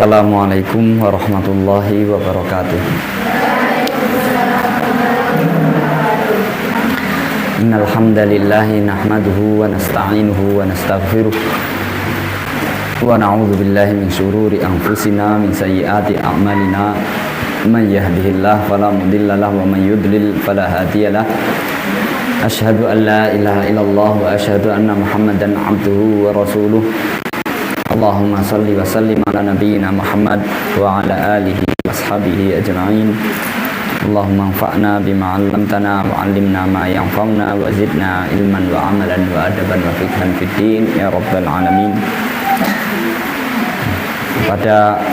Assalamualaikum warahmatullahi wabarakatuh. Innal hamdalillahi nahmaduhu wa nasta'inuhu wa nastaghfiruh wa na'udzu billahi min syururi anfusina min sayyiati a'malina man yahdihillahu fala mudilla lahu wa man yudlil fala hadiyalah. Asyhadu an la ilaha illallah wa asyhadu anna Muhammadan abduhu wa rasuluh. Allahumma salli wa sallim ala nabiyyina Muhammad wa ala alihi wa ashabihi ajma'in. Allahumma anfa'na bima 'allamtana wa 'allimna ma yanfa'una wa zidna ilman wa 'amalan wa adaban wa fiqhan fid din ya rabbal alamin. Pada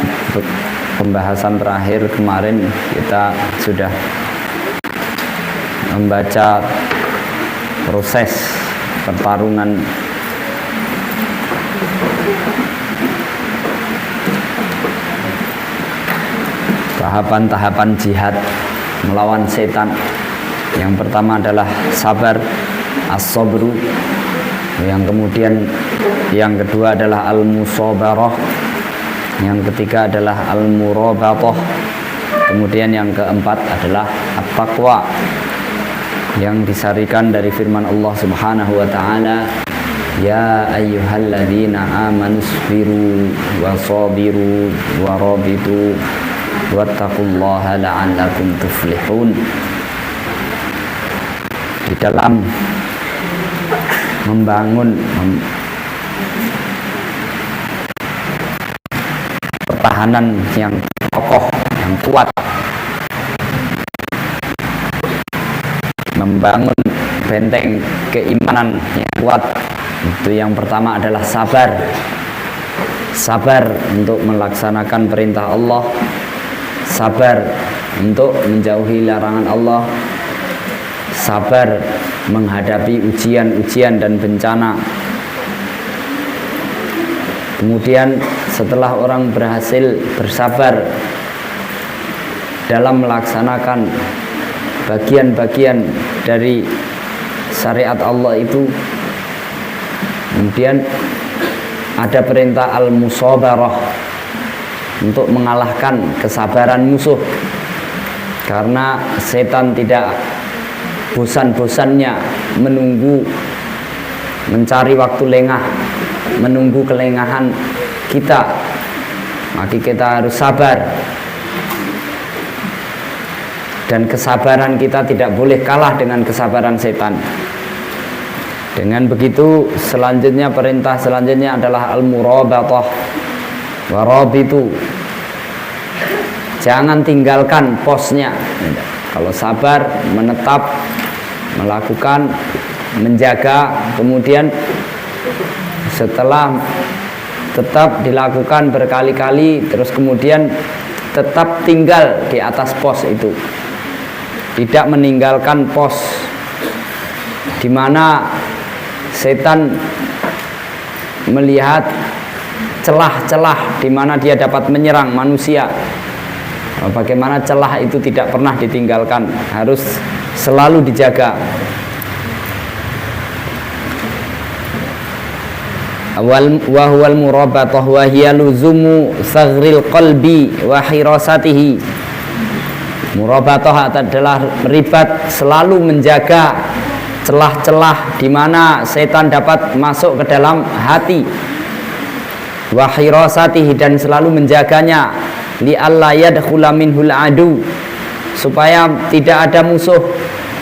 pembahasan terakhir kemarin kita sudah membaca proses pertarungan tahapan-tahapan jihad melawan setan. Yang pertama adalah sabar, as-sabru. Yang kedua adalah al-musabarah. Yang ketiga adalah al-murabatah. Kemudian yang keempat adalah at-taqwa, yang disarikan dari firman Allah Subhanahu wa taala, ya ayyuhalladzina amanu sabiru wa sabiru wa rabitu wattaqullaha la'allakum tuflihun. Di dalam membangun pertahanan yang kokoh, yang kuat, membangun benteng keimanan yang kuat, itu yang pertama adalah sabar. Sabar untuk melaksanakan perintah Allah, sabar untuk menjauhi larangan Allah, sabar menghadapi ujian-ujian dan bencana. Kemudian setelah orang berhasil bersabar dalam melaksanakan bagian-bagian dari syariat Allah itu, kemudian ada perintah al-musabarah, untuk mengalahkan kesabaran musuh. Karena setan tidak bosan-bosannya menunggu, mencari waktu lengah, menunggu kelengahan kita, maka kita harus sabar. Dan kesabaran kita tidak boleh kalah dengan kesabaran setan. Dengan begitu, selanjutnya perintah selanjutnya adalah al-murabatah wa rabitu. Jangan tinggalkan posnya. Kalau sabar, menetap, melakukan, menjaga, kemudian setelah tetap dilakukan berkali-kali, terus kemudian tetap tinggal di atas pos itu, tidak meninggalkan pos di mana setan melihat celah-celah di mana dia dapat menyerang manusia. Bagaimana celah itu tidak pernah ditinggalkan, harus selalu dijaga. Wa huwal murabatah wa hiya luzumu saghril qalbi wa hirasatihi. Murabatah adalah ribat, selalu menjaga celah-celah di mana setan dapat masuk ke dalam hati, wa hirasatihi, dan selalu menjaganya, li alla yadkhula minhul adu, supaya tidak ada musuh,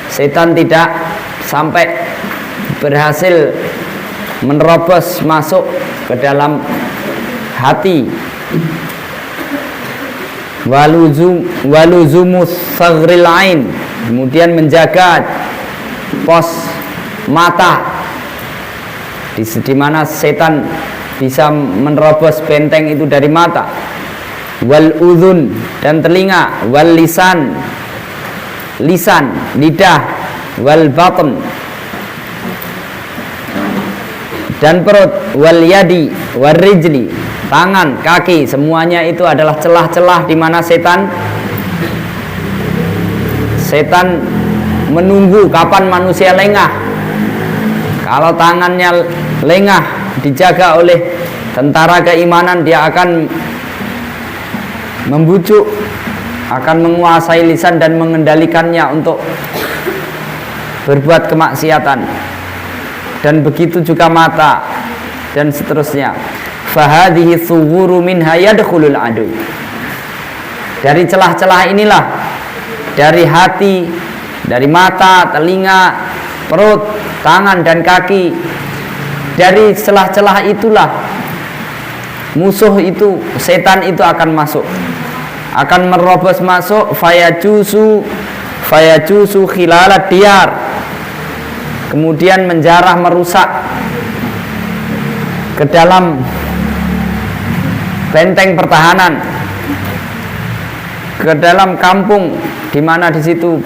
setan tidak sampai berhasil menerobos masuk ke dalam hati. Waluzumus saghril ain, kemudian menjaga pos mata, di mana setan bisa menerobos benteng itu dari mata. Wal udhun, dan telinga. Wal lisan, lidah. Wal batn, dan perut. Wal yadi wal rijli, tangan, kaki, semuanya itu adalah celah-celah di mana setan menunggu kapan manusia lengah. Kalau tangannya lengah dijaga oleh tentara keimanan, dia akan membujuk, akan menguasai lisan dan mengendalikannya untuk berbuat kemaksiatan. Dan begitu juga mata dan seterusnya. Fahadhihi thughuru minha yadkhulul adu. Dari celah-celah inilah, dari hati, dari mata, telinga, perut, tangan dan kaki, dari celah-celah itulah musuh itu, setan itu akan masuk, akan merobos masuk, fayajusu khilalat diyar, kemudian menjarah, merusak ke dalam benteng pertahanan, ke dalam kampung di mana di situ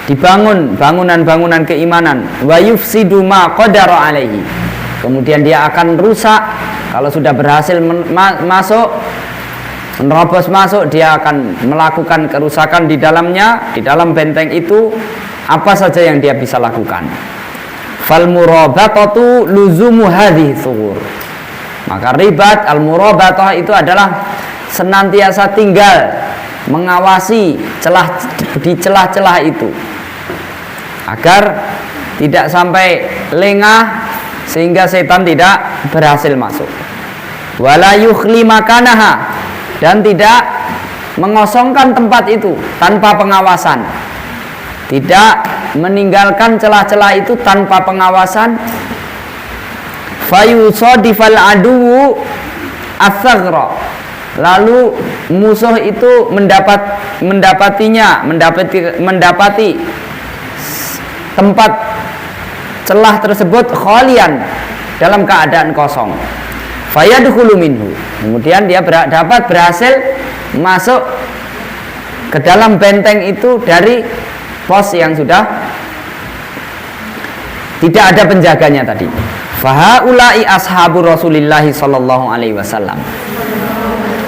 dibangun bangunan-bangunan keimanan. Wa yufsidu ma qadara alaihi. Kemudian dia akan rusak. Kalau sudah berhasil masuk, menerobos masuk, dia akan melakukan kerusakan di dalamnya, di dalam benteng itu. Apa saja yang dia bisa lakukan. Fal murabatatu luzumu hadhihi thughur. Maka ribat, al-murabatah itu adalah senantiasa tinggal mengawasi di celah-celah itu agar tidak sampai lengah sehingga setan tidak berhasil masuk. Wala yukhli makanaha, dan tidak mengosongkan tempat itu tanpa pengawasan, tidak meninggalkan celah-celah itu tanpa pengawasan. Fayusadifal aduwu as-saghra, lalu musuh itu mendapati tempat celah tersebut khalian, dalam keadaan kosong. Fayadkhulu minhu, kemudian dia dapat berhasil masuk ke dalam benteng itu dari pos yang sudah tidak ada penjaganya tadi. Fahaulai ashabu Rasulillahi sallallahu alaihi wasallam.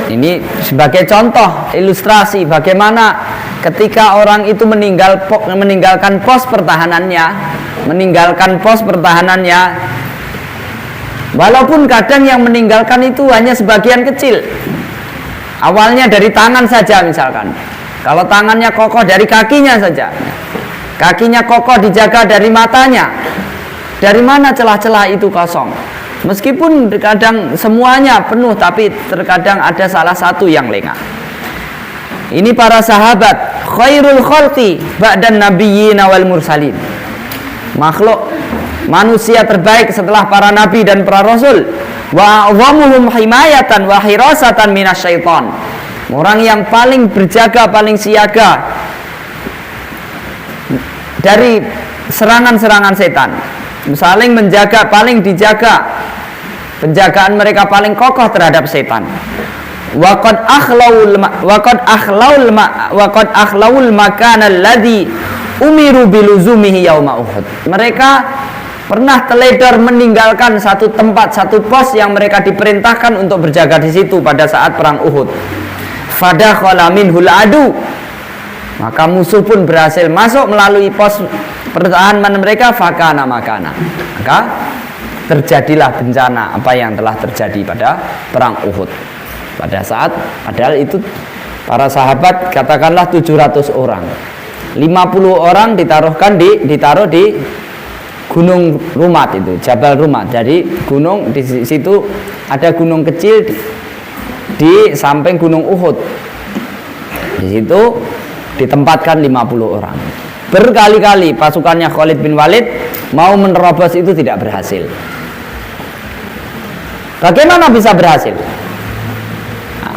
Ini sebagai contoh ilustrasi bagaimana ketika orang itu meninggalkan pos pertahanannya, walaupun kadang yang meninggalkan itu hanya sebagian kecil. Awalnya dari tangan saja misalkan. Kalau tangannya kokoh dari kakinya saja. Kakinya kokoh dijaga dari matanya. Dari mana celah-celah itu kosong? Meskipun kadang semuanya penuh, tapi terkadang ada salah satu yang lengah. Ini para sahabat khairul khalqi ba'dan nabiyyin wal mursalin. Makhluk manusia terbaik setelah para nabi dan para rasul. Wa a'zamuhum himayatan wa hirasatan minasyaiton. Orang yang paling berjaga, paling siaga dari serangan-serangan setan. Saling menjaga, paling dijaga. Penjagaan mereka paling kokoh terhadap setan. Waqad akhlaul makana alladhi umiru biluzumihi yauma Uhud. Mereka pernah teledor meninggalkan satu tempat, satu pos yang mereka diperintahkan untuk berjaga di situ pada saat perang Uhud. Fadakhala minhul adu. Maka musuh pun berhasil masuk melalui pos pertahanan mereka. Fakana makana, maka terjadilah bencana apa yang telah terjadi pada perang Uhud. Pada saat, padahal itu para sahabat katakanlah 700 orang, 50 orang ditaruh di Gunung Rumat, itu Jabal Rumat. Jadi gunung di situ ada gunung kecil di samping Gunung Uhud. Di situ ditempatkan 50 orang. Berkali-kali pasukannya Khalid bin Walid mau menerobos itu tidak berhasil. Bagaimana bisa berhasil? Nah,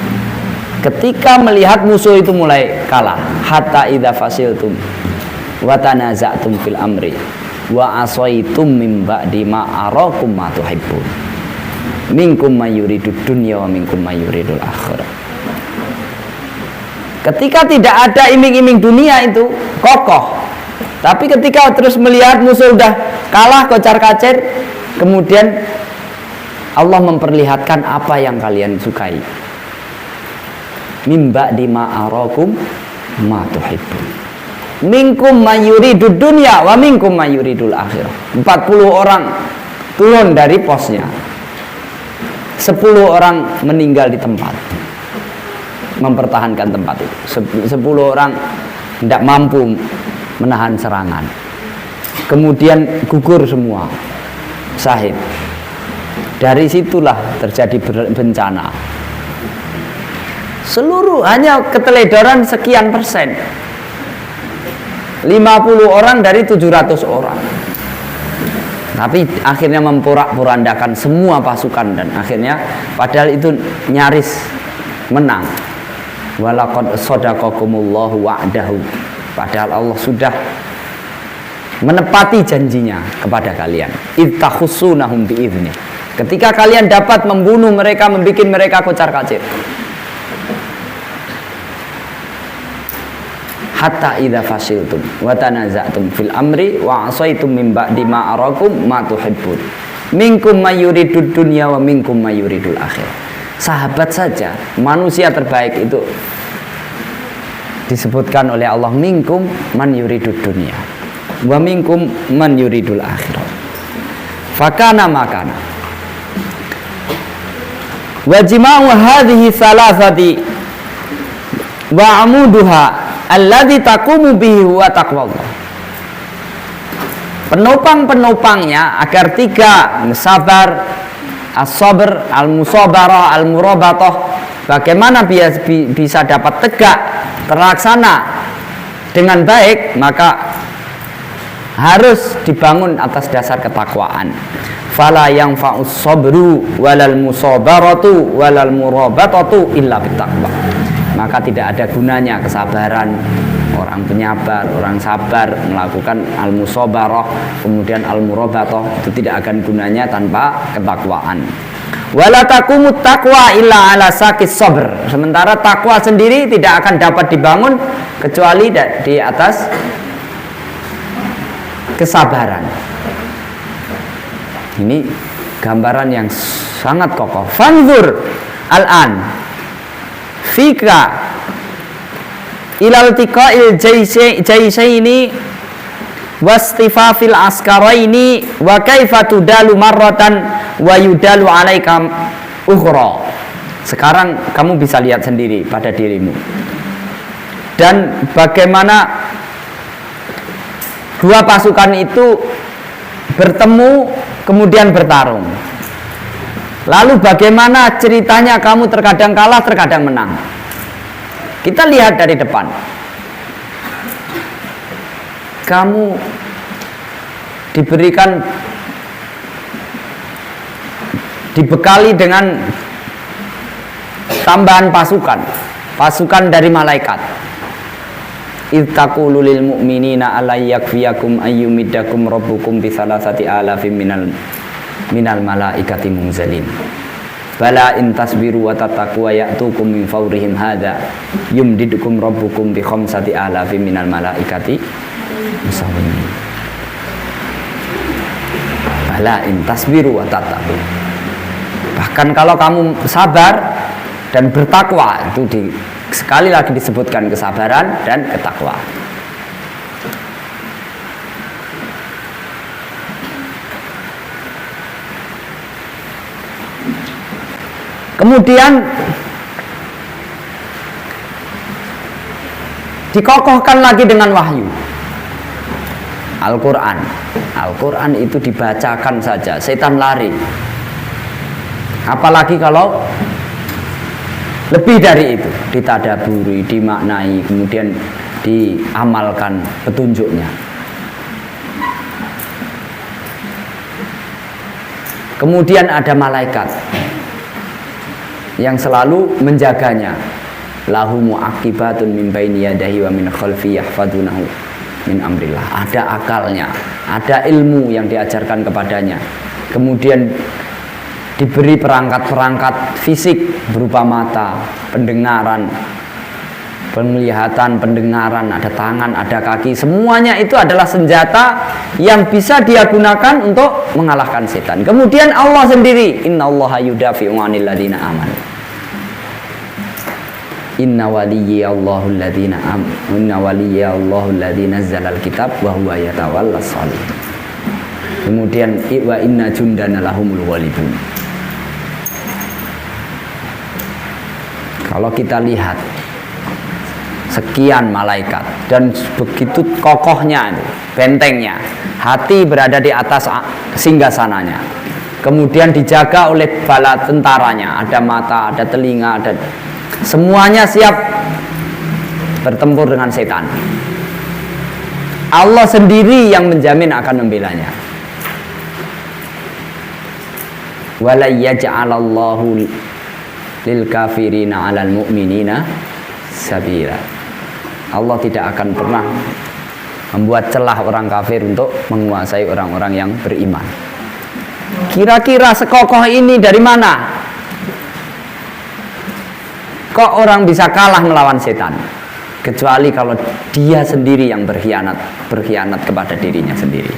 ketika melihat musuh itu mulai kalah, hatta idza fasiltum wa tanaza'tum fil amri wa asaitum min ba'di ma arakum ma tuhibbun minkum may yuridud dunya wa minkum may yuridul akhirah. Ketika tidak ada iming-iming dunia itu kokoh, tapi ketika terus melihat musuh sudah kalah kocar-kacir, kemudian Allah memperlihatkan apa yang kalian sukai. Min ba'di ma arakum ma tuhibbun minkum may yuridud dunya wa minkum may yuridul akhirah. 40 orang turun dari posnya. 10 orang meninggal di tempat, mempertahankan tempat itu. 10 orang tidak mampu menahan serangan, kemudian gugur semua, syahid. Dari situlah terjadi bencana. Seluruh hanya keteledoran sekian persen, 50 orang dari 700 orang. Tapi akhirnya memporak-porandakan semua pasukan, dan akhirnya padahal itu nyaris menang. Walaqad shadaqakumullahu wa'dahu. Padahal Allah sudah menepati janjinya kepada kalian. Ittakhussunahum bi'idznih. Ketika kalian dapat membunuh mereka, membuat mereka kocar-kacir. Hatta idza fashiltum wa tanaza'tum fil amri wa 'asaitum min ba'di ma arakum ma tuhibbun minkum may yuridud dunya wa minkum may yuridul akhirah. Sahabat saja, manusia terbaik itu disebutkan oleh Allah, minkum man yuridud dunya wa minkum man yuridul akhirah. Fakana makana wa jima'u hadhihi thalathati wa amuduha alladzi taqumu bihi wa taqwallah. Penopang-penopangnya agar 3, sabar, as-sabr, al-musabarah, al-murabatah, bagaimana bisa dapat tegak, terlaksana dengan baik, maka harus dibangun atas dasar ketakwaan. Fala yanfa'us sabru walal musabaratu walal murabatatu illa bittaqwa. Maka tidak ada gunanya kesabaran, orang penyabar, orang sabar melakukan al-musabarah, kemudian al-murabatah, itu tidak akan gunanya tanpa ketakwaan. Wala taqumut taqwa illa ala sakis sabr. Sementara takwa sendiri tidak akan dapat dibangun kecuali di atas kesabaran. Ini gambaran yang sangat kokoh. Fanzur al-an fika ilal tiqa'il jaisaini wastifafil askaraini wa kaifa tudalu marratan wa yudalu alaikam ukhra. Sekarang kamu bisa lihat sendiri pada dirimu, dan bagaimana dua pasukan itu bertemu kemudian bertarung. Lalu bagaimana ceritanya kamu terkadang kalah, terkadang menang. Kita lihat dari depan. Kamu dibekali dengan tambahan pasukan dari malaikat. Ittaqulu lil mu'minina alay yakfiyakum ayyumiddakum rabbukum bi salasati alafin minal malaikati munzalin. Bala in tasbiru wa tattaqu wa ya'tukum min fawrihim hadza yumdidukum rabbukum bi khamsati alafin minal malaikati musawwimin. Bala in tasbiru wa tattaqu. Bahkan kalau kamu sabar dan bertakwa, itu sekali lagi disebutkan kesabaran dan ketakwaan. Kemudian dikokohkan lagi dengan wahyu. Al-Quran. Al-Quran itu dibacakan saja, setan lari. Apalagi kalau lebih dari itu, ditadaburi, dimaknai, kemudian diamalkan petunjuknya. Kemudian ada malaikat yang selalu menjaganya. Lahu mu'aqibatun min baini yadayhi wa min khalfi yahfadunahu min amrillah. Ada akalnya, ada ilmu yang diajarkan kepadanya. Kemudian diberi perangkat-perangkat fisik berupa mata, pendengaran, penglihatan, pendengaran, ada tangan, ada kaki. Semuanya itu adalah senjata yang bisa dia gunakan untuk mengalahkan setan. Kemudian Allah sendiri, innallaha yudafi'u 'anil ladzina amanu. Inna waliyallahu alladzi nazzala al-kitab wa huwa yatawallas shalihin. Kemudian wa inna jundana lahumul ghalibun. Kalau kita lihat sekian malaikat dan begitu kokohnya itu, bentengnya, hati berada di atas singgasananya, kemudian dijaga oleh bala tentaranya, ada mata, ada telinga, ada semuanya siap bertempur dengan setan. Allah sendiri yang menjamin akan membelanya. Wala yaj'alallahu lil kafirina 'alal mu'minina sabila. Allah tidak akan pernah membuat celah orang kafir untuk menguasai orang-orang yang beriman. Kira-kira sekokoh ini dari mana? Kok orang bisa kalah melawan setan? Kecuali kalau dia sendiri yang berkhianat kepada dirinya sendiri.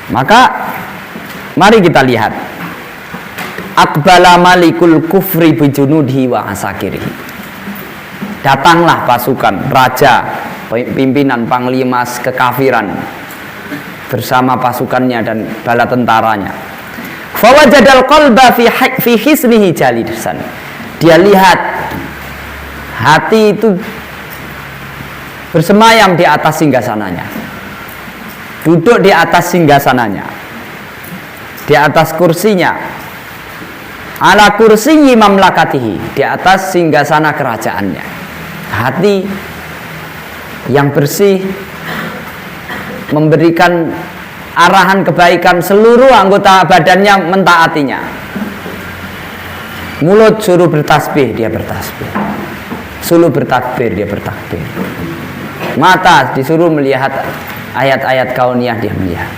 Maka mari kita lihat. Aqbala malikul kufri bijunudhi wa asakirihi. Datanglah pasukan raja, pimpinan panglima kekafiran bersama pasukannya dan bala tentaranya. Fawajadal qalba fi hisnihi jalisan. Dia lihat hati itu bersemayam di atas singgasananya. Duduk di atas singgasananya, di atas kursinya, ala kursiyi mamlakatihi, di atas singgasana kerajaannya. Hati yang bersih memberikan arahan kebaikan, seluruh anggota badannya mentaatinya. Mulut suruh bertasbih, dia bertasbih. Suruh bertakbir, dia bertakbir. Mata disuruh melihat ayat-ayat kauniyah, dia melihat.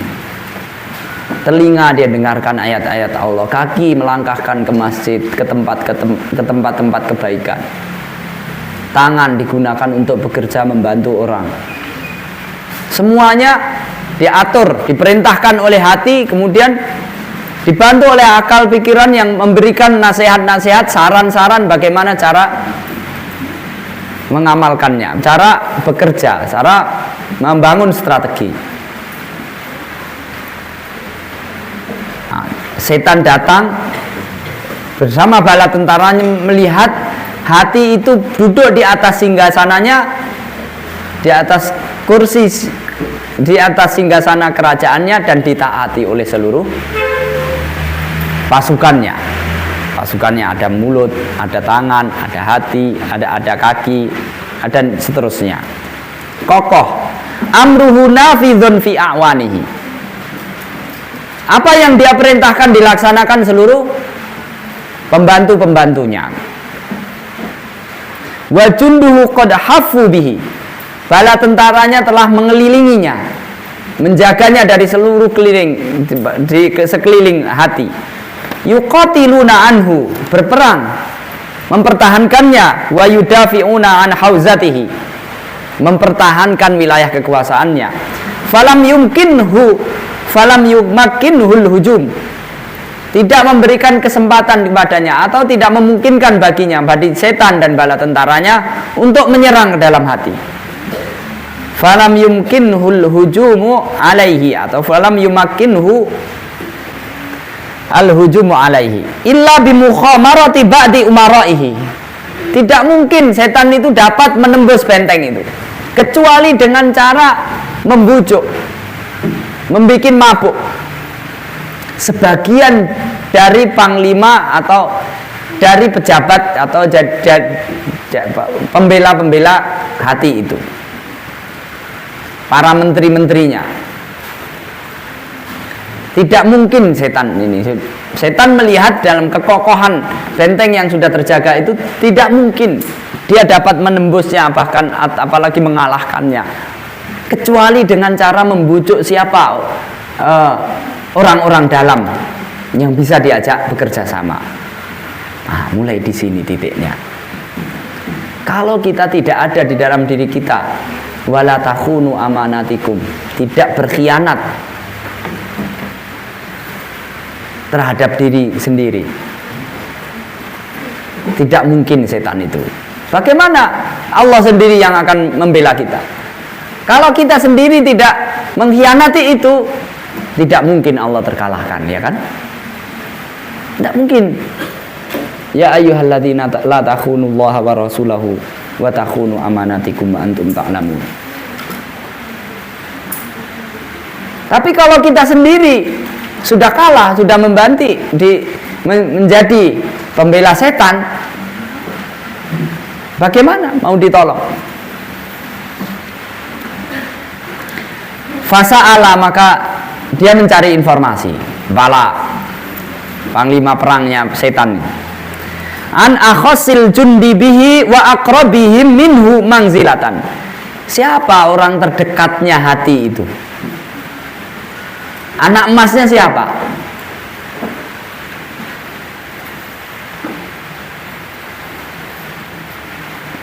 Telinga dia dengarkan ayat-ayat Allah. Kaki melangkahkan ke masjid, ke tempat-tempat kebaikan. Tangan digunakan untuk bekerja membantu orang. Semuanya diatur, diperintahkan oleh hati, kemudian dibantu oleh akal pikiran yang memberikan nasihat-nasihat, saran-saran bagaimana cara mengamalkannya, cara bekerja, cara membangun strategi. Nah, setan datang bersama bala tentaranya, melihat hati itu duduk di atas singgasananya, di atas kursi, di atas singgasana kerajaannya, dan ditaati oleh seluruh pasukannya. Pasukannya ada mulut, ada tangan, ada hati, ada kaki, dan seterusnya. Kokoh. Amruhu nafidhun fi a'wanihi. Apa yang dia perintahkan dilaksanakan seluruh pembantu-pembantunya. Wa junduhu qad haffu bihi. Bala tentaranya telah mengelilinginya, menjaganya dari seluruh keliling, di sekeliling hati. Yuqatiluna anhu, berperang, mempertahankannya. Wa yudafi'una an hauzatihi, mempertahankan wilayah kekuasaannya. Falam yumakkinhul hujum, tidak memberikan kesempatan kepadanya atau tidak memungkinkan baginya, bagi setan dan bala tentaranya, untuk menyerang ke dalam hati. Falam yumkinhul hujumu alaihi, atau falam yumakkinhu al-hujumu alaihi illa bimukhamarati ba'di umaraihi. Tidak mungkin setan itu dapat menembus benteng itu kecuali dengan cara membujuk, membuat mabuk sebagian dari panglima atau dari pejabat atau pembela-pembela hati itu, para menteri-menterinya. Tidak mungkin setan ini. Setan melihat dalam kekokohan benteng yang sudah terjaga itu, tidak mungkin dia dapat menembusnya, bahkan apalagi mengalahkannya, kecuali dengan cara membujuk siapa orang-orang dalam yang bisa diajak bekerja sama. Nah, mulai di sini titiknya. Kalau kita tidak ada di dalam diri kita, wala takhunu amanatikum, tidak berkhianat terhadap diri sendiri, tidak mungkin setan itu. Bagaimana Allah sendiri yang akan membela kita? Kalau kita sendiri tidak mengkhianati itu, Tidak mungkin Allah terkalahkan, ya kan? Tidak mungkin. Ya ayyuhalladzina la takhunullaha wa rasulahu wa takhunu amanatikum wa antum ta'lamun. Tapi kalau kita sendiri sudah kalah, sudah menjadi pembela setan, bagaimana mau ditolong? Fasa'ala, maka dia mencari informasi. Bala, panglima perangnya setan, an akhasil jundi bihi wa aqrabihim minhu manzilatan. Siapa orang terdekatnya hati itu? Anak emasnya siapa?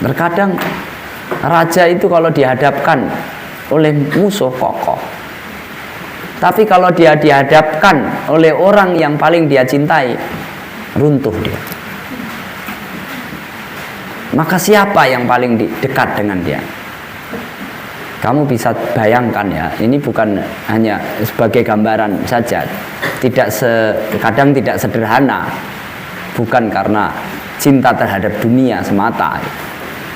Terkadang raja itu kalau dihadapkan oleh musuh kokoh, tapi kalau dia dihadapkan oleh orang yang paling dia cintai, runtuh dia. Maka siapa yang paling dekat dengan dia? Kamu bisa bayangkan ya, ini bukan hanya sebagai gambaran saja, kadang tidak sederhana, bukan karena cinta terhadap dunia semata,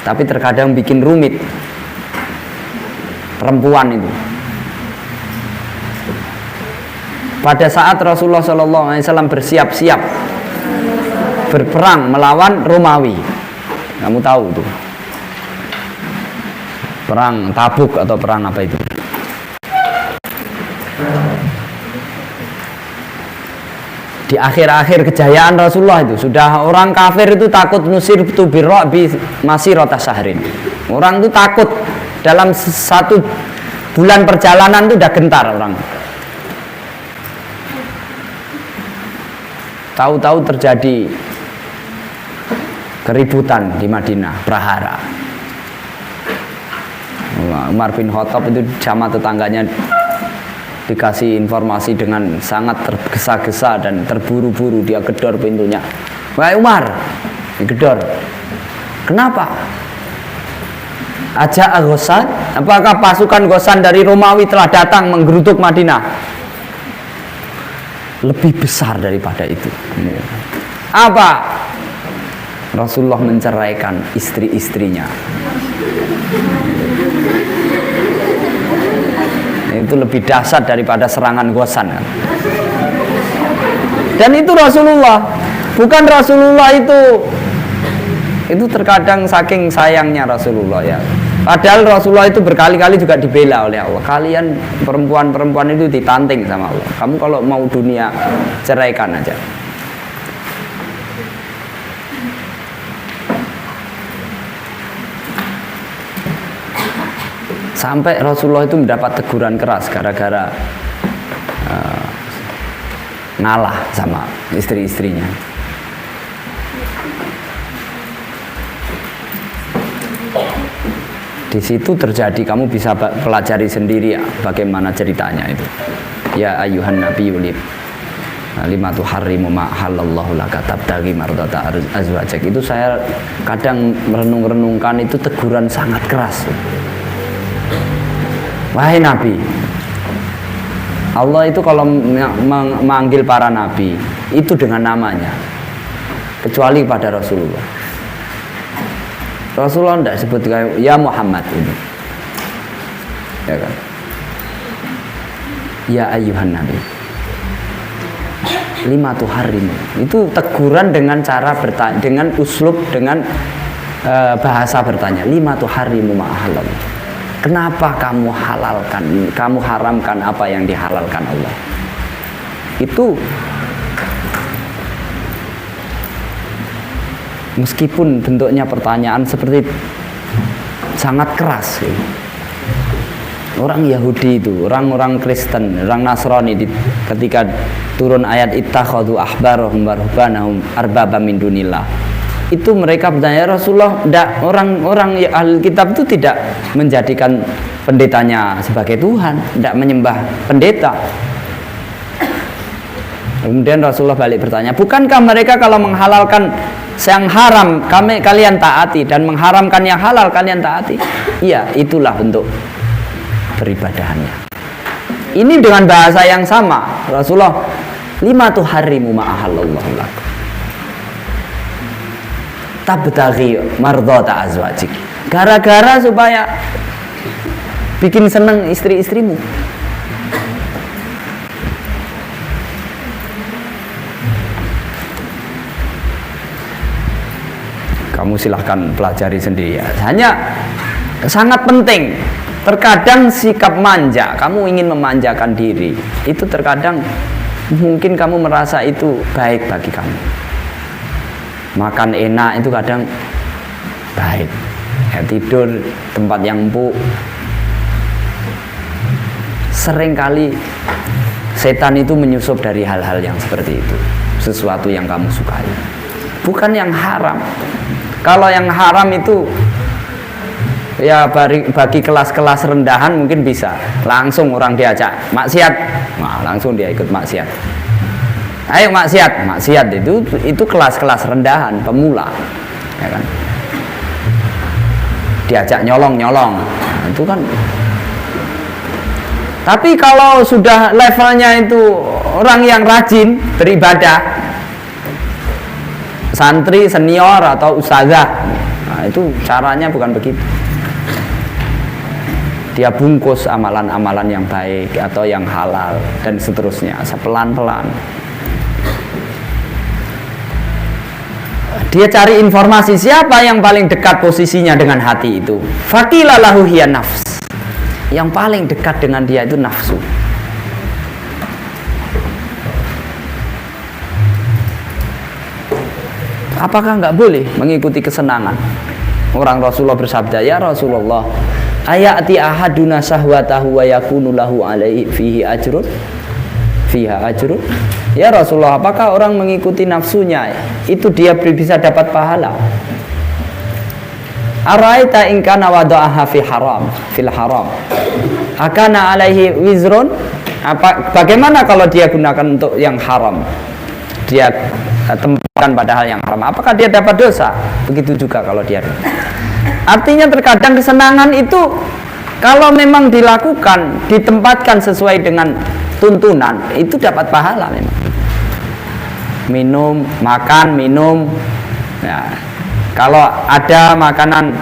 tapi terkadang bikin rumit. Perempuan itu. Pada saat Rasulullah SAW bersiap-siap berperang melawan Romawi, kamu tahu itu, perang Tabuk atau perang apa itu? Di akhir-akhir kejayaan Rasulullah itu sudah orang kafir itu takut nusir tu birro'bi masirata syahrin. Orang itu takut dalam 1 bulan perjalanan itu udah gentar orang. Tahu-tahu terjadi keributan di Madinah, prahara. Umar bin Khattab itu sama tetangganya dikasih informasi dengan sangat tergesa-gesa dan terburu-buru, dia gedor pintunya. Wahai Umar, digedor. Kenapa? Aja Ghosan, apakah pasukan Ghosan dari Romawi telah datang menggeruduk Madinah? Lebih besar daripada itu. Apa? Rasulullah menceraikan istri-istrinya. Itu lebih dahsyat daripada serangan Ghosan kan? Dan itu Rasulullah, bukan Rasulullah itu terkadang saking sayangnya Rasulullah ya. Padahal Rasulullah itu berkali-kali juga dibela oleh Allah. Kalian perempuan-perempuan itu ditanting sama Allah. Kamu kalau mau dunia, ceraikan aja. Sampai Rasulullah itu mendapat teguran keras gara-gara ngalah sama istri-istrinya. Di situ terjadi, kamu bisa pelajari sendiri ya, bagaimana ceritanya itu. Ya ayuhan nabiyyu lima tuharrimu ma halallahu laka tabtaghi mardata azwajak. Itu saya kadang merenung-renungkan, itu teguran sangat keras. Wahai Nabi, Allah itu kalau memanggil para nabi itu dengan namanya, kecuali pada Rasulullah. Rasulullah tidak sebut kayak ya Muhammad ini, ya kan? Ya ayyuhan nabi, lima tuharrimu. Itu teguran dengan cara bertanya, dengan uslub, dengan bahasa bertanya. Lima tuharrimu ma halallahu. Kenapa kamu halalkan, kamu haramkan apa yang dihalalkan Allah? Itu meskipun bentuknya pertanyaan seperti sangat keras. Orang Yahudi itu, orang-orang Kristen, orang Nasrani ketika turun ayat ittakhadhu ahbarahum wa ruhbanahum arbaba min dunillah, itu mereka bertanya, Rasulullah, orang-orang ahli kitab itu tidak menjadikan pendetanya sebagai Tuhan, tidak menyembah pendeta. Kemudian Rasulullah balik bertanya, bukankah mereka kalau menghalalkan yang haram kalian taati, dan mengharamkan yang halal kalian taati? Iya, itulah bentuk beribadahannya. Ini dengan bahasa yang sama. Rasulullah, lima tuharrimu ma ahallallahu lak. Tabtaghi mardhata azwajik. Gara-gara supaya bikin seneng istri-istrimu. Kamu silahkan pelajari sendiri ya. Hanya sangat penting. Terkadang sikap manja, kamu ingin memanjakan diri, itu terkadang mungkin kamu merasa itu baik bagi kamu. Makan enak itu kadang baik. Ya, tidur tempat yang empuk. Seringkali setan itu menyusup dari hal-hal yang seperti itu. Sesuatu yang kamu sukai. Bukan yang haram. Kalau yang haram itu ya bagi kelas-kelas rendahan mungkin bisa langsung orang diajak maksiat, nah, langsung dia ikut maksiat. Ayo maksiat itu kelas-kelas rendahan pemula, ya kan? Diajak nyolong, nah, itu kan. Tapi kalau sudah levelnya itu orang yang rajin beribadah, santri senior atau ustazah, nah, itu caranya bukan begitu. Dia bungkus amalan-amalan yang baik atau yang halal dan seterusnya sepelan-pelan. Dia cari informasi siapa yang paling dekat posisinya dengan hati itu. Faqila lahu hiya nafs. Yang paling dekat dengan dia itu nafsu. Apakah enggak boleh mengikuti kesenangan? Orang Rasulullah bersabda, ya Rasulullah, ayati ahaduna sahwatahu wa yakunu lahu alaihi fihi ajrun? Fiha ajrun? Ya Rasulullah, apakah orang mengikuti nafsunya itu dia bisa dapat pahala? Araita in kana wada'aha fi haram, fil haram. Akana alaihi wizrun? Bagaimana kalau dia gunakan untuk yang haram? Dia tempatkan pada hal yang haram. Apakah dia dapat dosa? Begitu juga kalau dia. Artinya terkadang kesenangan itu kalau memang dilakukan, ditempatkan sesuai dengan tuntunan, itu dapat pahala memang. Minum, makan, minum. Ya, kalau ada makanan,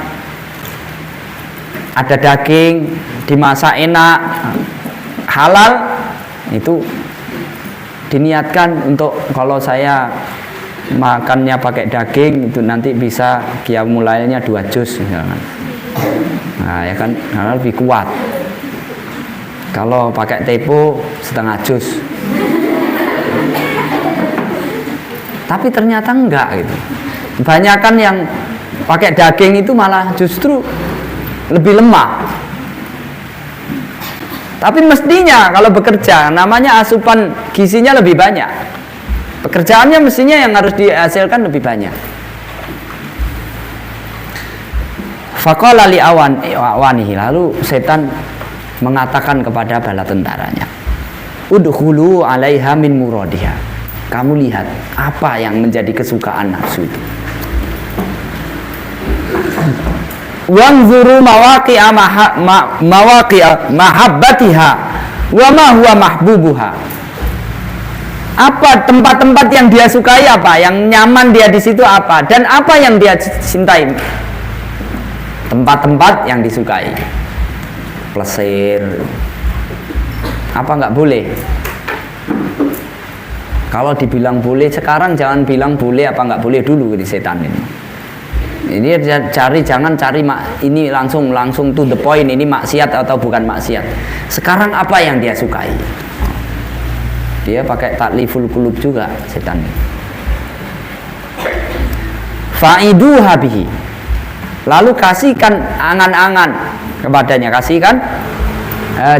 ada daging, dimasak enak, halal, itu diniatkan untuk kalau saya makannya pakai daging itu nanti bisa qiyamul lailnya 2 juz misalkan. Nah ya kan, karena lebih kuat. Kalau pakai tepo setengah juz. Tapi ternyata enggak gitu. Kebanyakan yang pakai daging itu malah justru lebih lemah. Tapi mestinya kalau bekerja namanya asupan gizinya lebih banyak. Pekerjaannya mestinya yang harus dihasilkan lebih banyak. Faqala li awanihi, lalu setan mengatakan kepada bala tentaranya, udkhulu 'alaiha min muradiha. Kamu lihat apa yang menjadi kesukaan nafsu itu. Wanzuru mawaqi'a mahabbatiha wa ma huwa mahbubuha. Apa tempat-tempat yang dia sukai, apa yang nyaman dia di situ, apa dan apa yang dia cintai. Tempat-tempat yang disukai. Plesir. Apa enggak boleh? Kalau dibilang boleh sekarang, jangan bilang boleh apa enggak boleh dulu di setan ini. Ini jangan cari ini langsung to the point, ini maksiat atau bukan maksiat. Sekarang apa yang dia sukai? Dia pakai takliful qulub juga setan ini. Fa'iduha bihi. Lalu kasihkan angan-angan kepadanya, kasihkan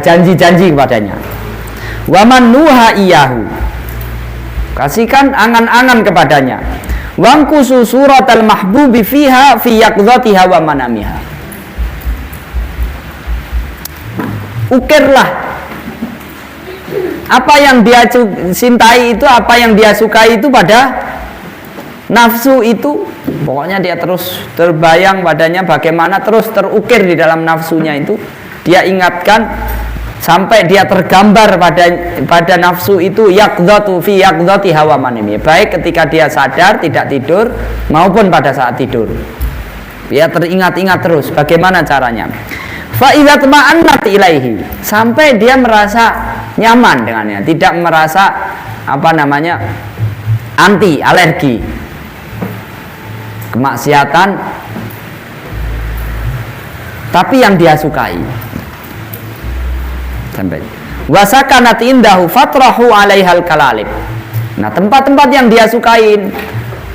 janji-janji kepadanya. Wa man nuha iyahu. Kasihkan angan-angan kepadanya. Wangkusu suratal mahbubi fiha fi yaqdzatiha wa manamiha. Ukirlah apa yang dia cintai itu, apa yang dia sukai itu pada nafsu itu. Pokoknya dia terus terbayang padanya bagaimana terus terukir di dalam nafsunya itu. Dia ingatkan sampai dia tergambar pada nafsu itu yaqdhatu fi yaqdhati hawa manimi, baik ketika dia sadar tidak tidur maupun pada saat tidur. Dia teringat-ingat terus bagaimana caranya. Fa idza tma'annat ilaihi, sampai dia merasa nyaman dengannya, tidak merasa anti, alergi kemaksiatan, tapi yang dia sukai. Sampai wasakanat indahu fatrahu alaihal kalalib. Nah, tempat-tempat yang dia sukain,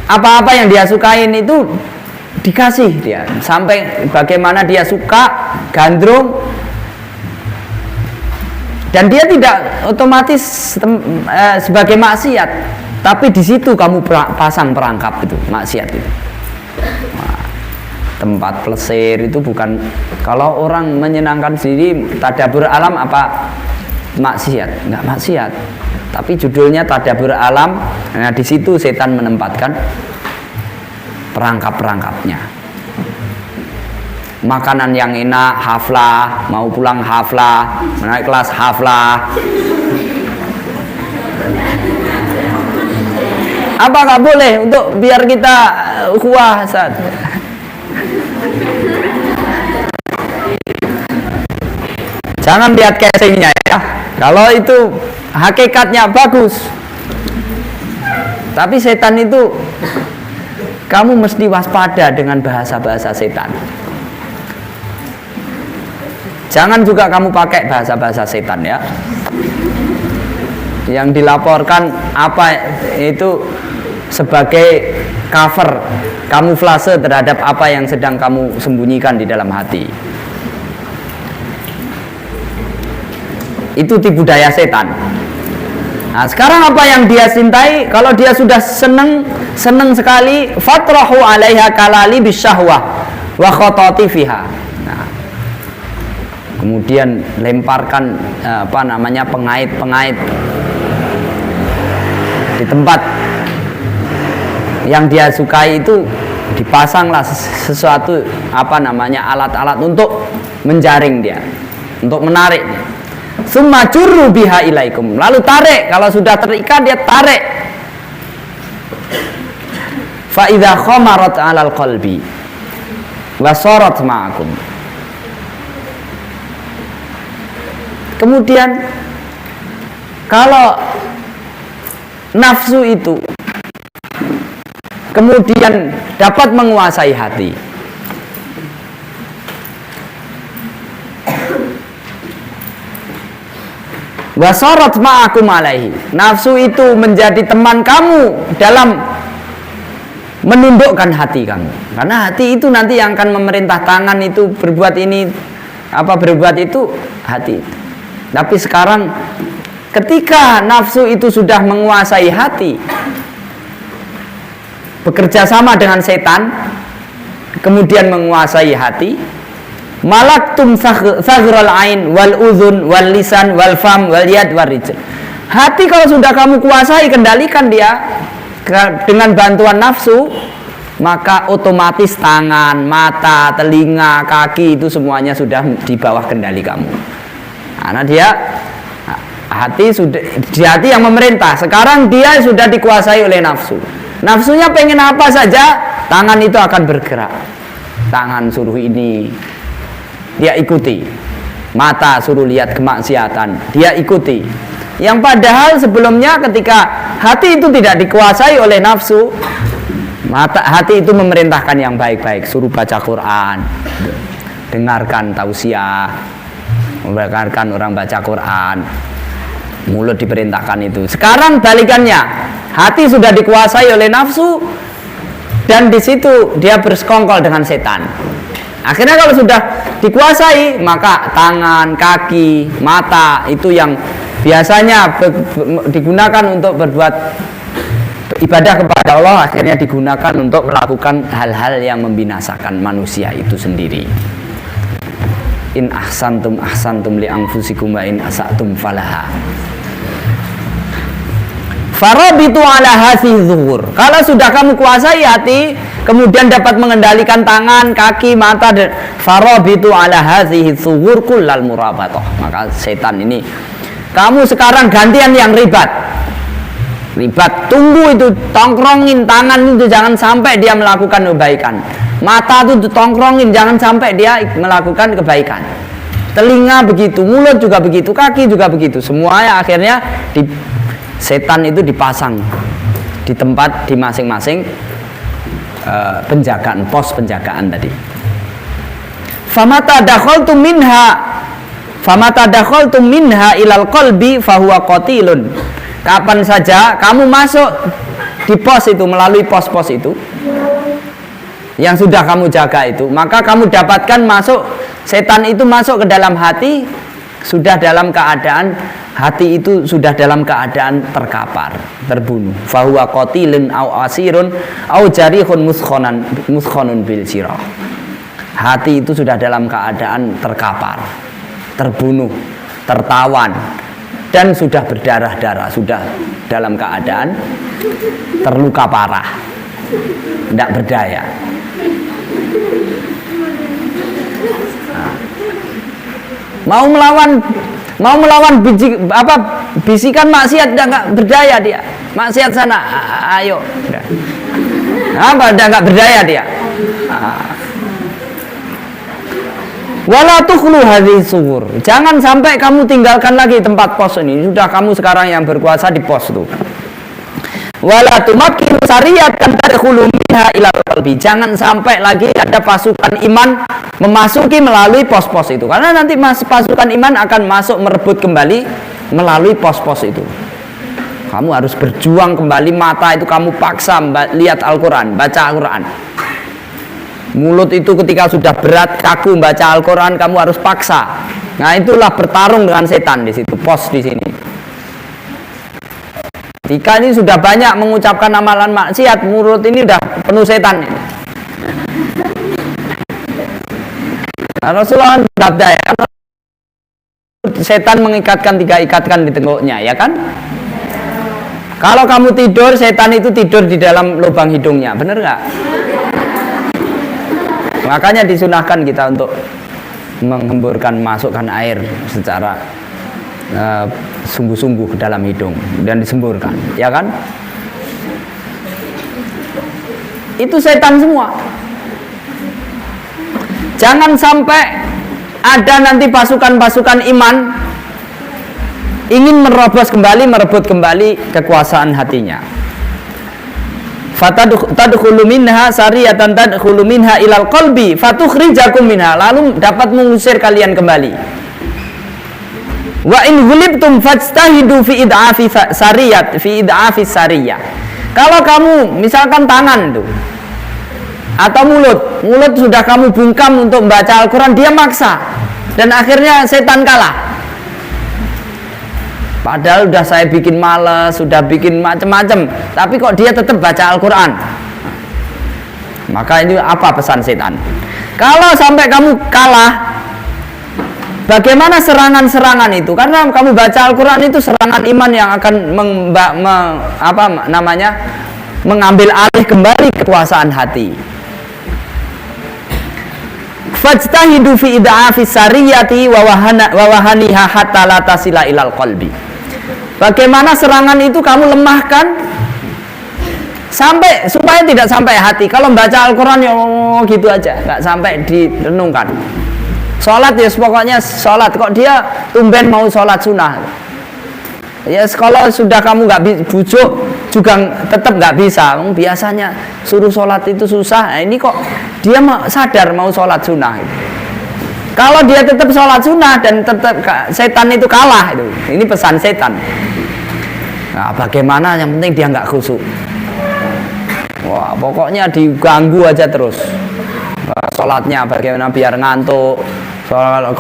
apa-apa yang dia sukain itu dikasih dia, sampai bagaimana dia suka gandrung, dan dia tidak otomatis sebagai maksiat, tapi di situ kamu pasang perangkap itu maksiat itu. Tempat plesir itu bukan, kalau orang menyenangkan diri tadabbur alam apa maksiat? Enggak maksiat, tapi judulnya tadabbur alam. Nah, di situ setan menempatkan perangkap-perangkapnya. Makanan yang enak, haflah, mau pulang haflah, menaik kelas haflah. Apa nggak boleh untuk biar kita ukhuwah saat jangan lihat casingnya ya. Kalau itu hakikatnya bagus, tapi setan itu kamu mesti waspada dengan bahasa-bahasa setan. Jangan juga kamu pakai bahasa-bahasa setan ya. Yang dilaporkan apa itu sebagai cover, kamuflase terhadap apa yang sedang kamu sembunyikan di dalam hati. Itu tipu daya setan. Nah, sekarang apa yang dia cintai? Kalau dia sudah seneng sekali, fatrahu alaiha kalali bisyahwah wa khatati fiha. Nah, kemudian lemparkan pengait-pengait di tempat yang dia sukai itu, dipasanglah sesuatu alat-alat untuk menjaring dia, untuk menarik dia. Summa jurru biha ilaikum, lalu tarik. Kalau sudah terikat dia tarik. Fa idza khamarat 'alal qalbi wa sarat ma'akum. Kemudian kalau nafsu itu kemudian dapat menguasai hati, wasorot ma'akum alaihi, nafsu itu menjadi teman kamu dalam menundukkan hati kamu, karena hati itu nanti yang akan memerintah tangan itu berbuat ini berbuat itu hati. Tapi sekarang ketika nafsu itu sudah menguasai hati, bekerja sama dengan setan, kemudian menguasai hati, malaktum saghral ain wal udhun wal lisan wal fam wal yad wal rijl. Hati kalau sudah kamu kuasai, kendalikan dia dengan bantuan nafsu, maka otomatis tangan, mata, telinga, kaki itu semuanya sudah di bawah kendali kamu. Karena hati yang memerintah. Sekarang dia sudah dikuasai oleh nafsu. Nafsunya pengen apa saja, tangan itu akan bergerak. Tangan suruh ini, dia ikuti. Mata suruh lihat kemaksiatan, dia ikuti. Yang padahal sebelumnya ketika hati itu tidak dikuasai oleh nafsu, hati itu memerintahkan yang baik-baik, suruh baca Quran, dengarkan tausiah, mendengarkan orang baca Quran, mulut diperintahkan itu. Sekarang balikannya, hati sudah dikuasai oleh nafsu, dan di situ dia bersekongkol dengan setan. Akhirnya kalau sudah dikuasai, maka tangan, kaki, mata itu yang biasanya digunakan untuk berbuat ibadah kepada Allah, akhirnya digunakan untuk melakukan hal-hal yang membinasakan manusia itu sendiri. In ahsantum ahsantum li anfusikum wa in asatum falaha. Farabitu ala hadhihi zuhur. Kalau sudah kamu kuasai hati, kemudian dapat mengendalikan tangan, kaki, mata, dan farabitu ala hadhihi zuhur kullal murabatah. Maka setan ini, kamu sekarang gantian yang ribat. Ribat, tunggu itu, tongkrongin tangan itu, jangan sampai dia melakukan kebaikan. Mata itu tongkrongin, jangan sampai dia melakukan kebaikan. Telinga begitu, mulut juga begitu, kaki juga begitu. Semuanya akhirnya setan itu dipasang di tempat, di masing-masing penjagaan, pos penjagaan tadi. Famata dakhaltum minha ilal qalbi fahuwa qatilun. Kapan saja kamu masuk di pos itu, melalui pos-pos itu yang sudah kamu jaga itu, maka kamu dapatkan masuk, setan itu masuk ke dalam hati, sudah dalam keadaan, hati itu sudah dalam keadaan terkapar, terbunuh. Fahuwa qatilun au asirun au jarihun muskhanun bil sirah. Hati itu sudah dalam keadaan terkapar, terbunuh, tertawan, dan sudah berdarah-darah, sudah dalam keadaan terluka parah, tidak berdaya. Mau melawan bisikan maksiat, nggak berdaya dia. Maksiat sana, ayo. Apa? Nggak berdaya dia. Wala tukhlu hadhihi sughur. Jangan sampai kamu tinggalkan lagi tempat pos ini. Sudah kamu sekarang yang berkuasa di pos itu. Wala tumakkinu sariyatan tadkhulu minha ila qalbi. Jangan sampai lagi ada pasukan iman memasuki melalui pos-pos itu. Karena nanti pasukan iman akan masuk merebut kembali melalui pos-pos itu. Kamu harus berjuang kembali, mata itu kamu paksa lihat Al-Qur'an, baca Al-Qur'an. Mulut itu ketika sudah berat kaku baca Al-Quran, kamu harus paksa. Nah, itulah bertarung dengan setan di situ, pos di sini. Jika ini sudah banyak mengucapkan amalan maksiat, mulut ini sudah penuh setan. Nah, Rasulullah bersabda, ya, setan mengikatkan 3 ikatkan di tenggoknya, ya kan? Kalau kamu tidur, setan itu tidur di dalam lubang hidungnya, bener nggak? Makanya disunahkan kita untuk menghemburkan, masukkan air secara sungguh-sungguh ke dalam hidung dan disemburkan, ya kan? Itu setan semua. Jangan sampai ada nanti pasukan-pasukan iman ingin merebut kembali kekuasaan hatinya. Fatadkhulu minha sariyatan tadkhulu minha ilal qalbi fatukhrijakum minha, lalu dapat mengusir kalian kembali. Wa in ghulibtum fajtahidu fi id'afi sariyah. Kalau kamu misalkan tangan tuh atau mulut sudah kamu bungkam untuk membaca Al-Qur'an, dia maksa dan akhirnya setan kalah. Padahal sudah saya bikin malas, sudah bikin macam-macam, tapi kok dia tetap baca Al-Quran. Maka ini apa pesan setan? Kalau sampai kamu kalah, bagaimana serangan-serangan itu? Karena kamu baca Al-Quran itu serangan iman yang akan mengambil alih kembali kekuasaan hati. Fajtahidu fi id'afi sariyati wa wahaniha hatta la tasila ilal qalbi. Bagaimana serangan itu kamu lemahkan supaya tidak sampai hati. Kalau membaca Al-Quran ya gitu aja, nggak sampai direnungkan. Sholat ya pokoknya sholat, kok dia tumben mau sholat sunnah. Ya kalau sudah kamu nggak bujuk juga tetap nggak bisa. Biasanya suruh sholat itu susah. Nah, ini kok dia sadar mau sholat sunnah. Kalau dia tetap sholat sunnah dan tetap setan itu kalah itu. Ini pesan setan. Nah, bagaimana yang penting dia nggak khusyuk. Wah, pokoknya diganggu aja terus. Sholatnya bagaimana biar ngantuk. Kalau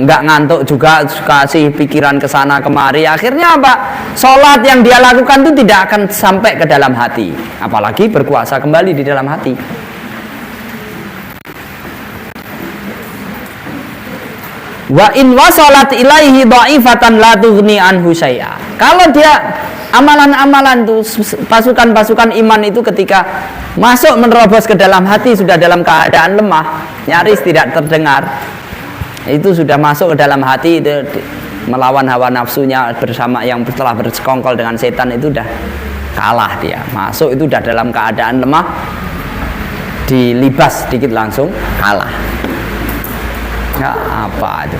nggak ngantuk juga kasih pikiran ke sana kemari. Akhirnya apa? Sholat yang dia lakukan itu tidak akan sampai ke dalam hati. Apalagi berkuasa kembali di dalam hati. Wa in wasalat ilaihi dha'ifatan la tughni anhu syai'a. Kalau dia amalan-amalan itu, pasukan-pasukan iman itu ketika masuk menerobos ke dalam hati sudah dalam keadaan lemah, nyaris tidak terdengar. Itu sudah masuk ke dalam hati, itu melawan hawa nafsunya bersama yang telah bersekongkol dengan setan, itu udah kalah dia. Masuk itu udah dalam keadaan lemah, dilibas sedikit langsung kalah. Ya, apa itu?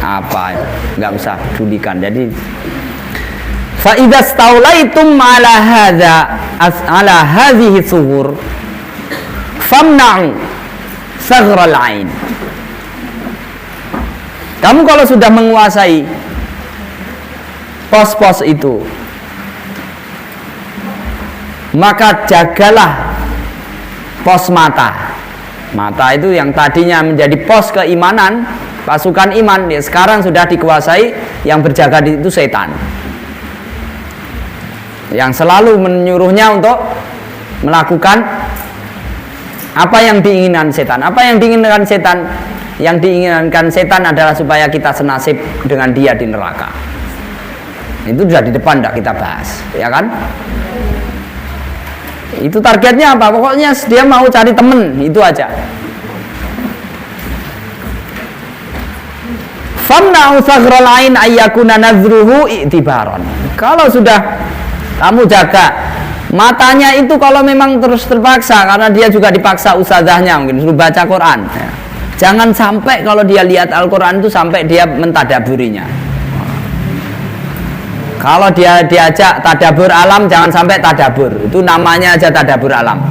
Apa itu? Nggak usah pedulikan. Jadi fa idza staulaitum ala hadhihi sughur famna'u saghral ain. Kamu kalau sudah menguasai pos-pos itu, maka jagalah pos mata. Mata itu yang tadinya menjadi pos keimanan, pasukan iman, sekarang sudah dikuasai, yang berjaga itu setan, yang selalu menyuruhnya untuk melakukan apa yang diinginkan setan. Apa yang diinginkan setan? Yang diinginkan setan adalah supaya kita senasib dengan dia di neraka. Itu sudah di depan, tidak kita bahas, ya kan? Itu targetnya apa? Pokoknya dia mau cari temen, itu aja. Famna'u saghral ain ayyakuna nazruhu i'tibaron. Kalau sudah kamu jaga matanya itu, kalau memang terus terpaksa, karena dia juga dipaksa ustazahnya mungkin suruh baca Quran, ya. Jangan sampai kalau dia lihat Al-Quran itu sampai dia mentadaburinya. Kalau dia diajak tadabur alam, jangan sampai tadabur. Itu namanya aja tadabur alam.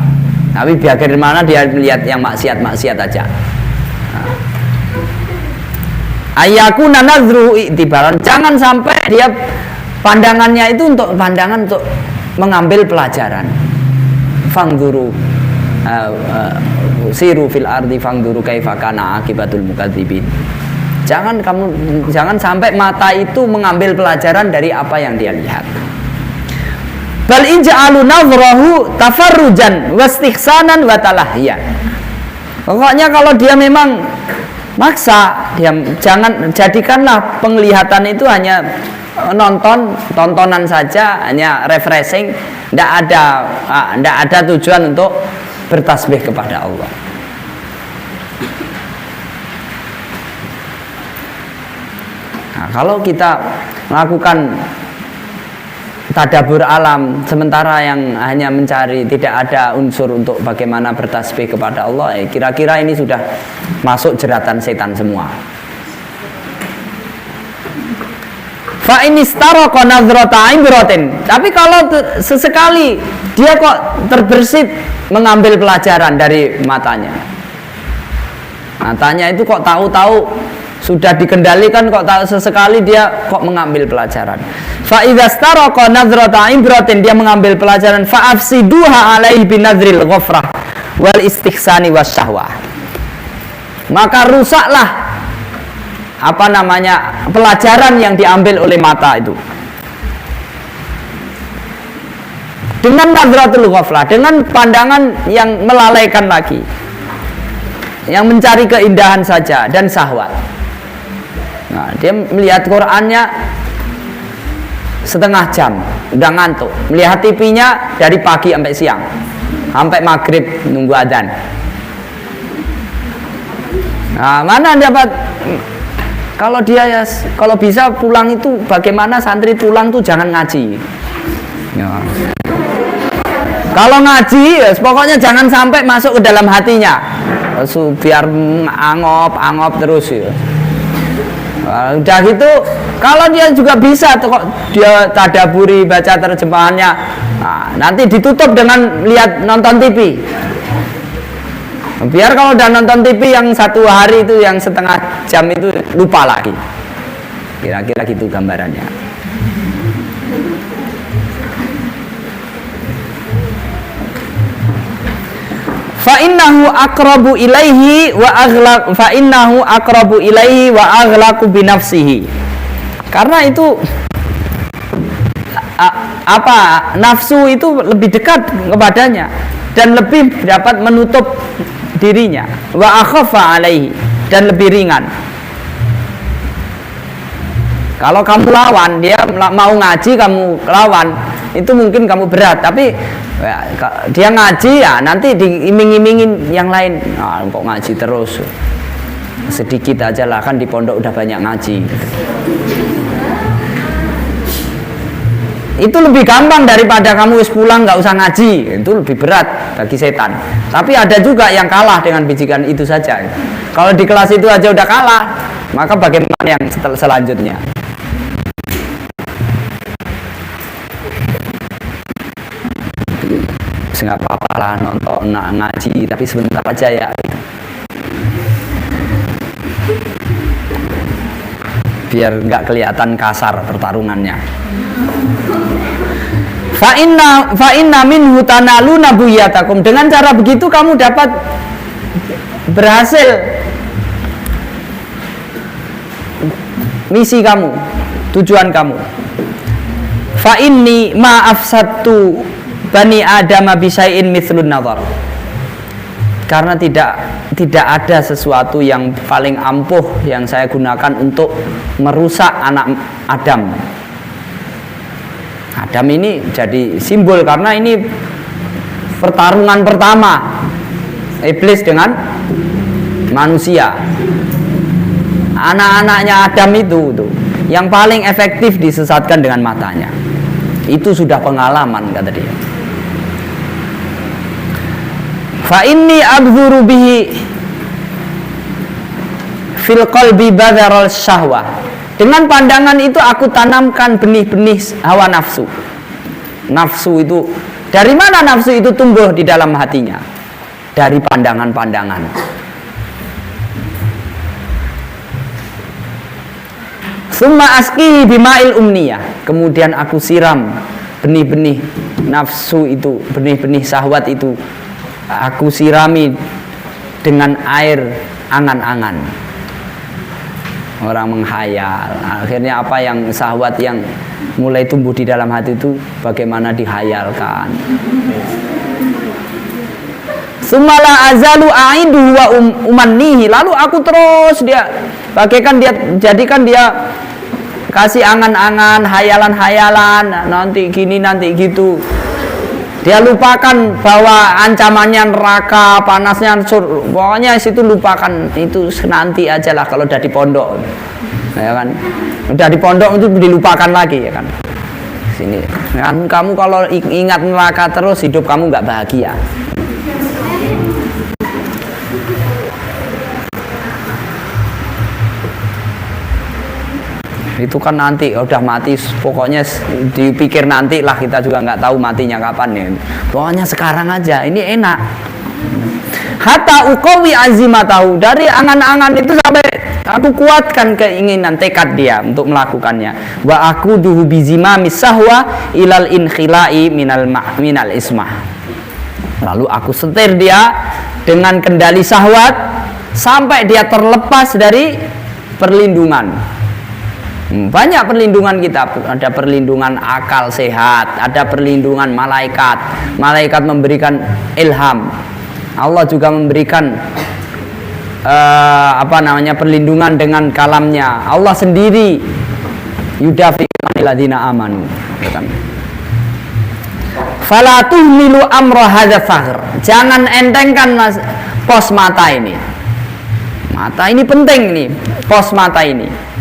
Tapi bagaimana dia melihat yang maksiat-maksiat aja. Ayyakuna nazruhu i'tibaran. Jangan sampai dia pandangannya itu untuk pandangan untuk mengambil pelajaran. Fangduru siru fil ardi fangduru kaifa kana akibatul mukadzibin. Jangan sampai mata itu mengambil pelajaran dari apa yang dia lihat. Bal inja'alu nazrahu tafarrujan wastihsanan wa talahhiyan. Pokoknya kalau dia memang maksa, dia jadikanlah penglihatan itu hanya tontonan saja, hanya refreshing, tidak ada tujuan untuk bertasbih kepada Allah. Nah, kalau kita melakukan tadabur alam sementara yang hanya mencari, tidak ada unsur untuk bagaimana bertasbih kepada Allah, kira-kira ini sudah masuk jeratan setan semua. Fa in istaraqa nazrata ibratin. Tapi kalau sesekali dia kok terbersit mengambil pelajaran dari matanya. Matanya itu kok tahu-tahu sudah dikendalikan, kok sesekali dia kok mengambil pelajaran. Fa idza staraqa nazrata ibratin, dia mengambil pelajaran, fa afsiduha alaihi binadril ghafrah wal istihsani wasyahwah. Maka rusaklah pelajaran yang diambil oleh mata itu dengan nazratul ghaflah, dengan pandangan yang melalaikan lagi, yang mencari keindahan saja dan syahwat. Nah, dia melihat Qur'annya setengah jam, udah ngantuk. Melihat TV-nya dari pagi sampai siang, sampai maghrib nunggu adzan. Nah, mana dapat? Kalau dia kalau bisa pulang itu, bagaimana santri pulang tuh jangan ngaji. Ya. Kalau ngaji, pokoknya jangan sampai masuk ke dalam hatinya. Biar angop terus ya. Udah gitu, kalau dia juga bisa kok dia tadaburi, baca terjemahannya, nanti ditutup dengan nonton TV. Biar kalau udah nonton TV yang satu hari itu, yang setengah jam itu lupa lagi. Kira-kira gitu gambarannya. Fa innahu aqrabu ilaihi wa aghlaqu bi nafsihi. Karena itu nafsu itu lebih dekat kepadanya dan lebih dapat menutup dirinya, wa akhaffa alaihi, dan lebih ringan. Kalau kamu lawan, dia mau ngaji kamu lawan, itu mungkin kamu berat. Tapi ya, dia ngaji ya nanti diiming-imingin yang lain. Nah, kok ngaji terus? Sedikit aja lah, kan di pondok udah banyak ngaji. Itu lebih gampang daripada kamu wis pulang nggak usah ngaji. Itu lebih berat bagi setan. Tapi ada juga yang kalah dengan bisikan itu saja. Kalau di kelas itu aja udah kalah, maka bagaimana yang selanjutnya? Nggak apa-apa lah nonton ngaji, tapi sebentar aja ya. Biar nggak kelihatan kasar pertarungannya. Fa inna minhu tanaluna buyatakum. Dengan cara begitu kamu dapat berhasil misi kamu, tujuan kamu. Fa inni ma afsattu bani Adam bisai'in mithlun nazar. Karena tidak ada sesuatu yang paling ampuh yang saya gunakan untuk merusak anak Adam. Adam ini jadi simbol karena ini pertarungan pertama iblis dengan manusia. Anak-anaknya Adam itu tuh, yang paling efektif disesatkan dengan matanya. Itu sudah pengalaman, kata dia. Fa inni abdhuru bihi fil qalbi badharal syahwah. Dengan pandangan itu aku tanamkan benih-benih hawa nafsu. Nafsu itu, dari mana nafsu itu tumbuh di dalam hatinya? Dari pandangan-pandangan. Summa aski bima'il umniyah. Kemudian aku siram benih-benih nafsu itu, benih-benih syahwat itu. Aku sirami dengan air angan-angan. Orang menghayal. Akhirnya apa yang syahwat yang mulai tumbuh di dalam hati itu bagaimana dihayalkan. Sumala azalu aidu wa umannihi. Lalu aku terus bagaikan dia jadikan dia kasih angan-angan, hayalan-hayalan, nanti gini nanti gitu. Dia lupakan bahwa ancamannya neraka, panasnya pokoknya situ lupakan, itu nanti aja lah kalau udah di pondok, ya kan? Udah di pondok itu dilupakan lagi, ya kan? Sini, kan kamu kalau ingat neraka terus hidup kamu nggak bahagia. Itu kan nanti udah mati, pokoknya dipikir nanti lah, kita juga nggak tahu matinya kapan ya. Pokoknya sekarang aja, ini enak. Hatta uqawi azimatahu, dari angan-angan itu sampai aku kuatkan keinginan tekad dia untuk melakukannya. Wa aku duhu bizima misahwa ilal inkhilai minal ismah. Lalu aku setir dia dengan kendali syahwat sampai dia terlepas dari perlindungan. Banyak perlindungan kita, ada perlindungan akal sehat, ada perlindungan malaikat. Malaikat memberikan ilham. Allah juga memberikan perlindungan dengan kalamnya. Allah sendiri yudafi'ul ladzina amanu. Fala tuhmilu amra hadza fakhr. Jangan entengkan pos mata ini. Mata ini penting nih, pos mata ini.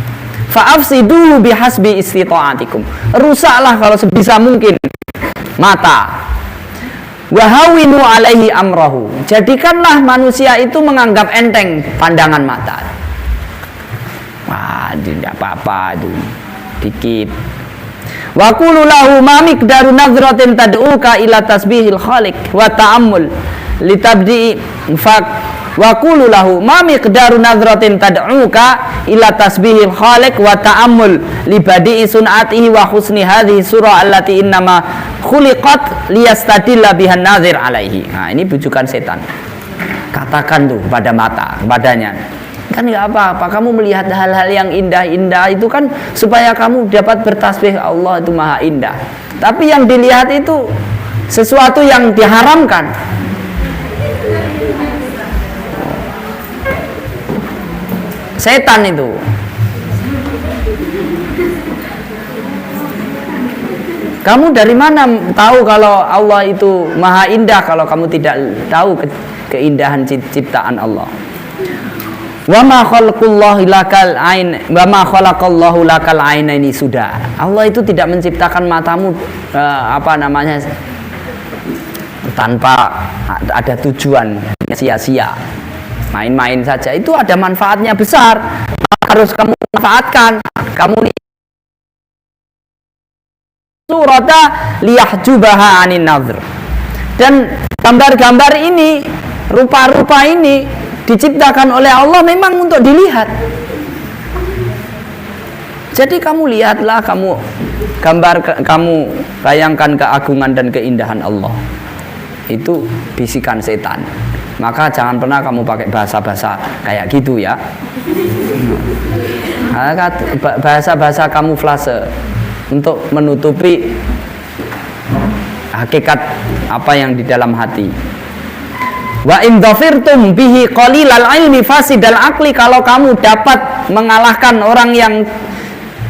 Fa'afsiduhu bihasbi istita'atikum. Rusaklah kalau sebisa mungkin mata. Wahawinu alaihi amrahu. Jadikanlah manusia itu menganggap enteng pandangan mata. Wah, tidak apa-apa itu. Dikit. Wa qulu lahu ma miqdaru nazratin tad'uka ila tasbihil khaliq wa ta'ammul litabdi wa qulu lahu ma miqdaru nazratin tad'uka ila tasbihil khaliq wa ta'ammul li badi'i sun'atihi wa husni hadhihi surah allati innama khuliqat liyastadilla bihan nazir alaihi. Nah, ini bujukan setan. Katakan tuh pada mata, badannya. Kan enggak apa-apa kamu melihat hal-hal yang indah-indah itu kan supaya kamu dapat bertasbih, Allah itu maha indah. Tapi yang dilihat itu sesuatu yang diharamkan. Setan itu. Kamu dari mana tahu kalau Allah itu maha indah kalau kamu tidak tahu keindahan ciptaan Allah? Wa ma khalaqallahu lakal ain wa ma khalaqallahu lakal ainaini sudah. Allah itu tidak menciptakan matamu tanpa ada tujuan, sia-sia. Main-main saja. Itu ada manfaatnya besar. Harus kamu manfaatkan. Kamu surata liyahjubaha anin nazr. Dan gambar-gambar ini, rupa-rupa ini diciptakan oleh Allah memang untuk dilihat. Jadi kamu lihatlah, kamu bayangkan keagungan dan keindahan Allah. Itu bisikan setan. Maka jangan pernah kamu pakai bahasa-bahasa kayak gitu ya. Bahasa-bahasa kamuflase untuk menutupi hakikat apa yang di dalam hati. Wa in dhafirtum bihi qalilal ilmi fasidal aqli, kalau kamu dapat mengalahkan orang yang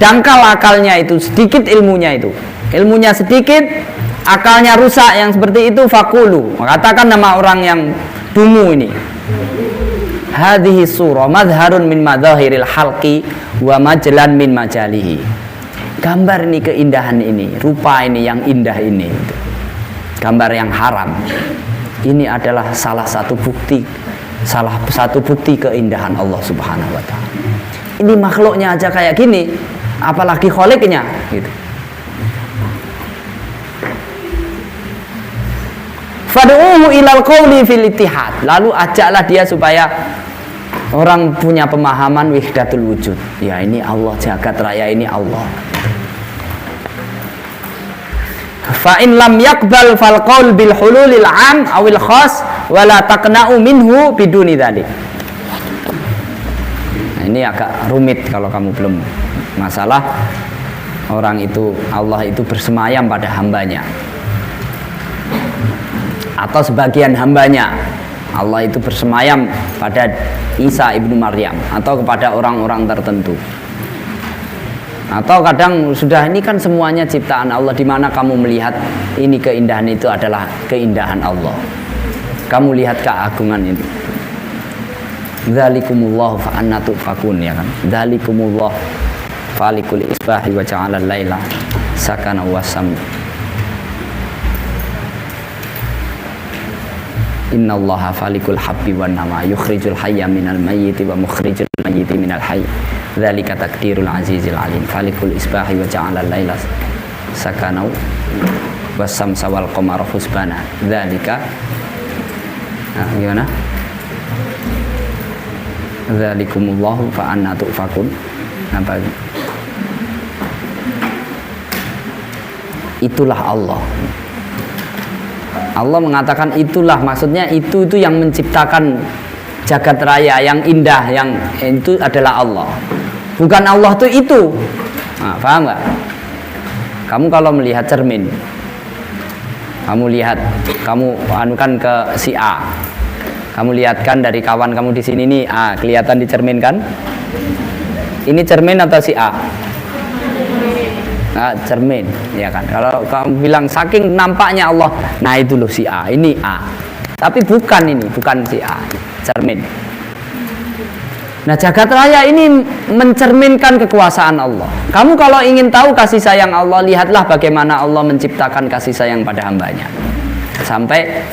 dangkal akalnya itu, sedikit ilmunya itu. Ilmunya sedikit, akalnya rusak yang seperti itu, faqulu. Katakan nama orang yang dungu ini. Hadhihi surah madharun min madhahiril halqi wa majlan min majalihi. Gambar ini, keindahan ini, rupa ini yang indah ini, gambar yang haram. Ini adalah salah satu bukti keindahan Allah Subhanahu wa taala. Ini makhluknya aja kayak gini, apalagi kholiknya gitu. Fad'uhu ilal qawli fil ittihad. Lalu ajaklah dia supaya orang punya pemahaman wahdatul wujud. Ya, ini Allah, jagat raya ini Allah. Fa in lam yaqbal fal qaul bil hululil am awil khas wala taqna'u minhu biduni dzalik. Nah, ini agak rumit kalau kamu belum masalah orang itu, Allah itu bersemayam pada hambanya atau sebagian hambanya. Allah itu bersemayam pada Isa ibnu Maryam atau kepada orang-orang tertentu. Atau kadang sudah ini kan semuanya ciptaan Allah, di mana kamu melihat ini keindahan itu adalah keindahan Allah. Kamu lihat keagungan itu. Dzalikumullahu fa anna tufakun, ya kan? Dzalikumullah falikul isbahi wa ja'ala al-laila sakana wasam. Innallaha falikul habbi wan nama yukhrijul hayya minal mayyiti wa mukhrijul mayyiti minal hayy. Dzalika takdirul azizil alim. Falikul isbahi wa ja'ala al-laila sakana wasamsa wal qamara husbana. Dzalika, nah, gimana? Dzalikumullahu fa anna tufakun. Apa? Itulah Allah. Allah mengatakan itulah, maksudnya itu yang menciptakan jagat raya yang indah, yang itu adalah Allah. Bukan Allah itu. Nah, paham nggak? Kamu kalau melihat cermin, kamu lihat, kamu anukan ke si A, kamu lihatkan dari kawan kamu di sini nih, A kelihatan di cermin kan? Ini cermin atau si A? Nah, cermin, ya kan? Kalau kamu bilang saking nampaknya Allah, nah itu loh si A, ini A. Tapi bukan ini, bukan si A, cermin. Nah, jagat raya ini mencerminkan kekuasaan Allah. Kamu kalau ingin tahu kasih sayang Allah, lihatlah bagaimana Allah menciptakan kasih sayang pada hambanya. Sampai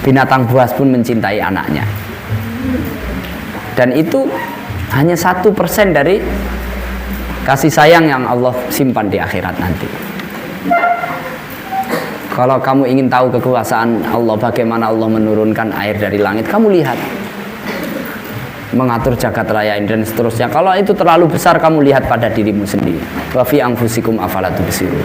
binatang buas pun mencintai anaknya. Dan itu hanya 1% dari kasih sayang yang Allah simpan di akhirat nanti. Kalau kamu ingin tahu kekuasaan Allah, bagaimana Allah menurunkan air dari langit, kamu lihat, mengatur jagat raya ini dan seterusnya. Kalau itu terlalu besar, kamu lihat pada dirimu sendiri. Wa fi anfusikum afala tubsirun.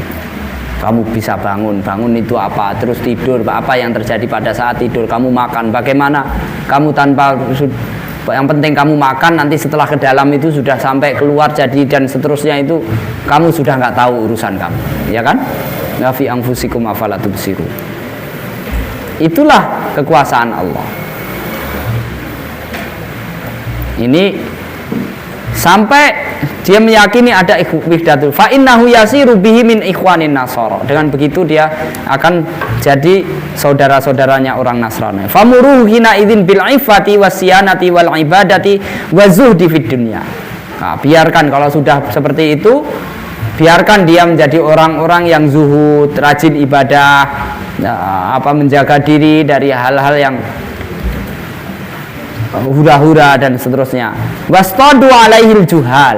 Kamu bisa bangun itu apa, terus tidur, apa yang terjadi pada saat tidur, kamu makan, bagaimana kamu tanpa, yang penting kamu makan, nanti setelah ke dalam itu sudah sampai keluar jadi dan seterusnya, itu kamu sudah nggak tahu urusan kamu, ya kan? Wa fi anfusikum afala tubsirun. Itulah kekuasaan Allah. Ini sampai dia meyakini ada wahdatul. Fa innahu yasiru bihi min ikhwanin nasara. Dengan begitu dia akan jadi saudara-saudaranya orang Nasrani. Famuruhu hina idzin bil ifati wasyanati wal ibadati wa zuhdi fid dunya. Nah, biarkan kalau sudah seperti itu, biarkan dia menjadi orang-orang yang zuhud, rajin ibadah, menjaga diri dari hal-hal yang hura-hura dan seterusnya. Wastadu alaihil juhal.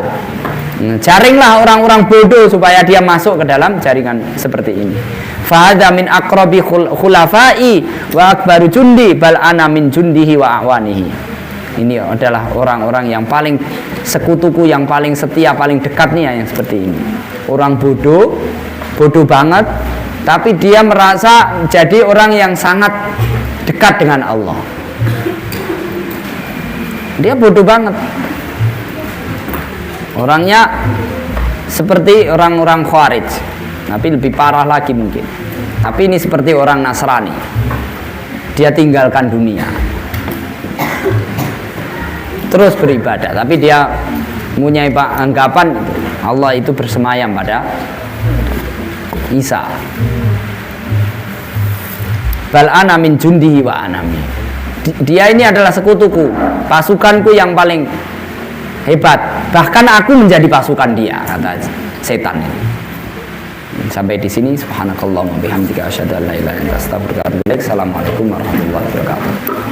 Jaringlah orang-orang bodoh supaya dia masuk ke dalam jaringan seperti ini. Fahadha min aqrabi khulafai wa akbaru jundi bal ana min jundihi wa awanihi. Ini adalah orang-orang yang paling sekutuku, yang paling setia, paling dekatnya yang seperti ini. Orang bodoh banget, tapi dia merasa jadi orang yang sangat dekat dengan Allah. Dia bodoh banget. Orangnya seperti orang-orang Khawarij, tapi lebih parah lagi mungkin. Tapi ini seperti orang Nasrani. Dia tinggalkan dunia, terus beribadah, tapi dia punya anggapan Allah itu bersemayam pada Isa. Bal ana min jundihi wa anami. Dia ini adalah sekutuku, pasukanku yang paling hebat. Bahkan aku menjadi pasukan dia, kata setan ini. Sampai di sini, subhanakallahumma bihamdika asyhadu an la ilaha illa anta astaghfiruka wa atubu ilaik. Assalamualaikum warahmatullahi wabarakatuh.